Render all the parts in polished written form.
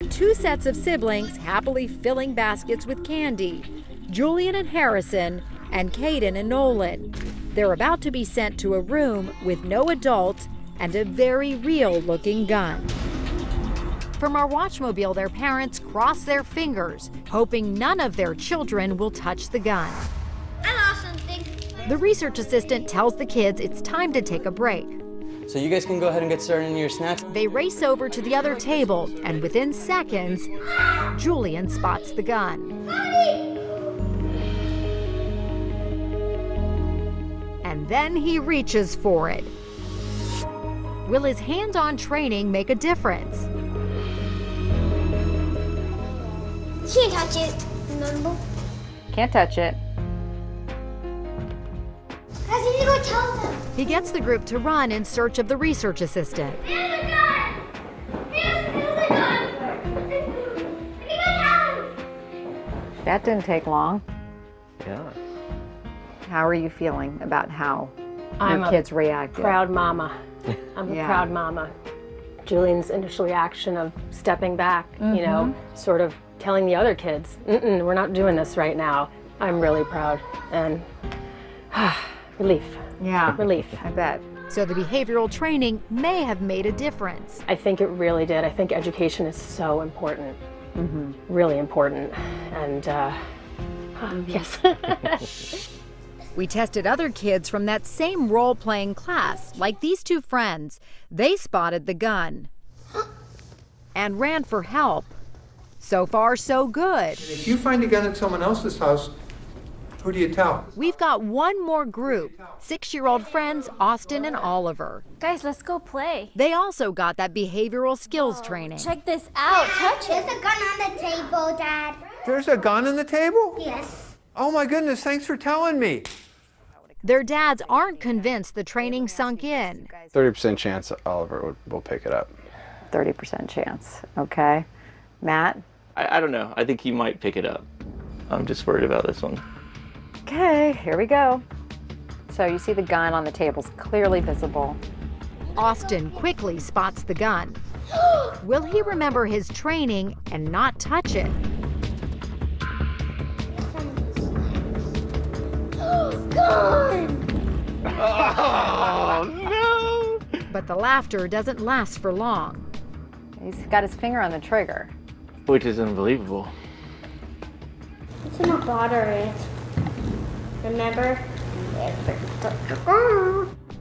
Two sets of siblings happily filling baskets with candy. Julian and Harrison, and Caden and Nolan. They're about to be sent to a room with no adult and a very real-looking gun. From our watchmobile, their parents cross their fingers, hoping none of their children will touch the gun. I lost something. The research assistant tells the kids it's time to take a break. So you guys can go ahead and get started on your snacks. They race over to the other table, and within seconds, Julian spots the gun. And then he reaches for it. Will his hands-on training make a difference? Can't touch it, remember? Can't touch it. I need to go tell them. He gets the group to run in search of the research assistant. Here's the gun! Here's the gun! I need to That didn't take long. Yeah. How are you feeling about how I'm your a kids reacted? Proud mama. I'm a Yeah. proud mama. Julian's initial reaction of stepping back, you know, sort of telling the other kids, we're not doing this right now. I'm really proud and relief. Yeah, Relief. I bet. So the behavioral training may have made a difference. I think it really did. I think education is so important, really important. And yes. We tested other kids from that same role-playing class, like these two friends. They spotted the gun and ran for help. So far, so good. If you find a gun at someone else's house, who do you tell? We've got one more group, 6-year-old friends Austin and Oliver. Guys, let's go play. They also got that behavioral skills training. Check this out. Touch it. There's a gun on the table, Dad. There's a gun on the table? Yes. Oh my goodness, thanks for telling me. Their dads aren't convinced the training sunk in. 30% chance Oliver will pick it up. 30% chance. Okay. Matt? I don't know. I think he might pick it up. I'm just worried about this one. Okay, here we go. So you see the gun on the table's clearly visible. Austin quickly spots the gun. Will he remember his training and not touch it? Gun! Oh, no! But the laughter doesn't last for long. He's got his finger on the trigger. Which is unbelievable. It's in a battery. Remember?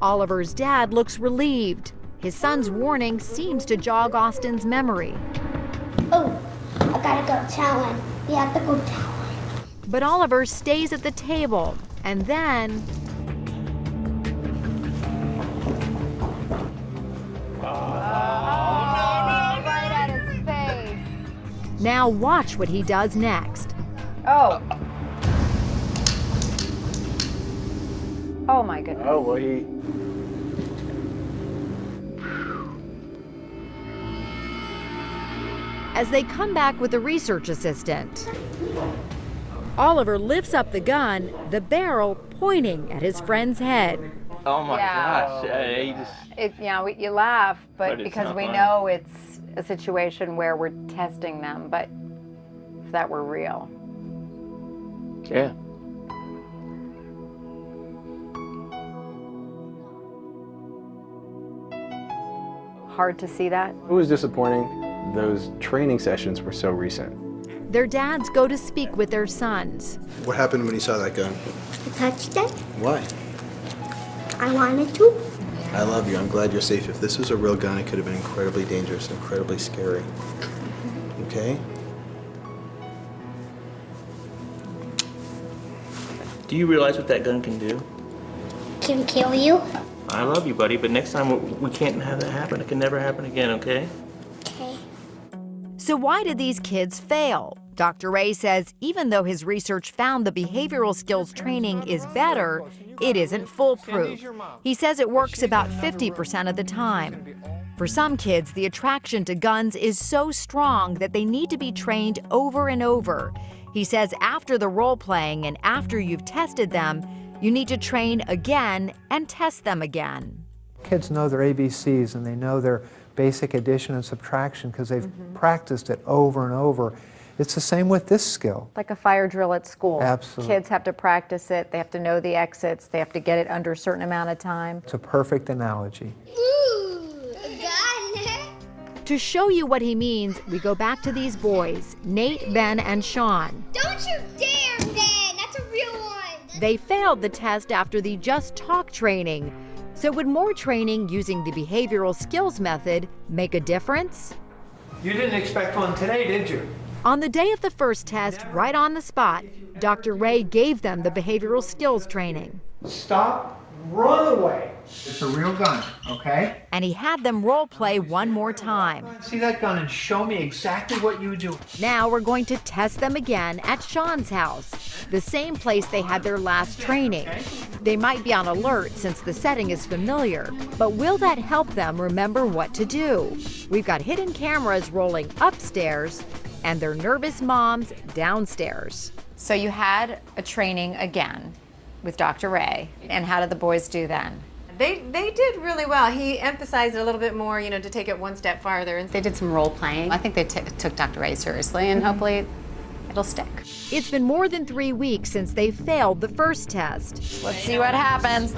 Oliver's dad looks relieved. His son's warning seems to jog Austin's memory. Oh, I gotta go tell him. We have to go tell him. But Oliver stays at the table, and then... Right at his face. Now watch what he does next. Oh. Oh my goodness. Oh, well, he... As they come back with the research assistant, Oliver lifts up the gun, the barrel pointing at his friend's head. Oh my Yeah. gosh. He just, You laugh, But but it's because not we funny. know it's a situation where we're testing them, but if that were real. yeah. Hard to see that. It was disappointing. Those training sessions were so recent. Their dads go to speak with their sons. What happened when you saw that gun? I touched it. Why? I wanted to. I love you. I'm glad you're safe. If this was a real gun, it could have been incredibly dangerous, incredibly scary. Okay? Do you realize what that gun can do? Can kill you. I love you, buddy, but next time we can't have that happen. It can never happen again, okay? Okay. So why did these kids fail? Dr. Ray says even though his research found the behavioral skills training is better, it isn't foolproof. He says it works about 50% of the time. For some kids, the attraction to guns is so strong that they need to be trained over and over. He says after the role-playing and after you've tested them, you need to train again and test them again. Kids know their ABCs and they know their basic addition and subtraction because they've practiced it over and over. It's the same with this skill. Like a fire drill at school. Absolutely. Kids have to practice it. They have to know the exits. They have to get it under a certain amount of time. It's a perfect analogy. Ooh, a gun. To show you what he means, we go back to these boys, Nate, Ben, and Sean. Don't you dare, Ben. That's a real one. They failed the test after the Just Talk training. So would more training using the behavioral skills method make a difference? You didn't expect one today, did you? On the day of the first test, right on the spot, Dr. Ray gave them the behavioral skills training. Stop, run away. It's a real gun, okay? And he had them role play one more time. See that gun and show me exactly what you do. Now we're going to test them again at Sean's house, the same place they had their last training. They might be on alert since the setting is familiar, but will that help them remember what to do? We've got hidden cameras rolling upstairs and their nervous moms downstairs. So you had a training again with Dr. Ray. And how did the boys do then? They did really well. He emphasized it a little bit more, you know, to take it one step farther. And They did some role playing. I think they took Dr. Ray seriously, and hopefully it'll stick. It's been more than 3 weeks since they failed the first test. Let's see what happens.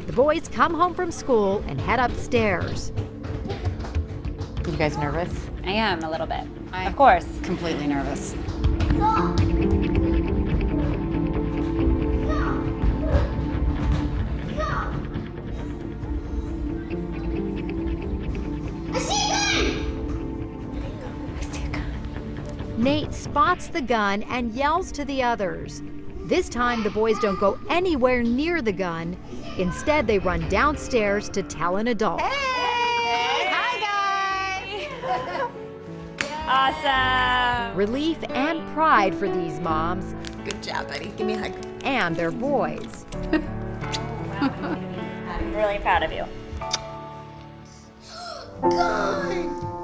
The boys come home from school and head upstairs. You guys nervous? I am a little bit. Of course. Completely nervous. Nate spots the gun and yells to the others. This time, the boys don't go anywhere near the gun. Instead, they run downstairs to tell an adult. Hi, guys! Awesome! Relief and pride for these moms good job, buddy. Give me a hug. and their boys. I'm really proud of you.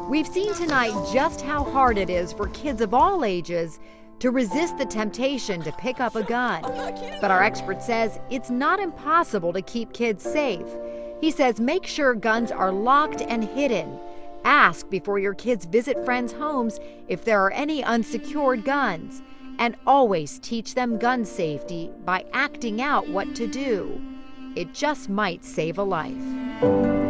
We've seen tonight just how hard it is for kids of all ages to resist the temptation to pick up a gun. But our expert says it's not impossible to keep kids safe. He says make sure guns are locked and hidden. Ask before your kids visit friends' homes if there are any unsecured guns. And always teach them gun safety by acting out what to do. It just might save a life.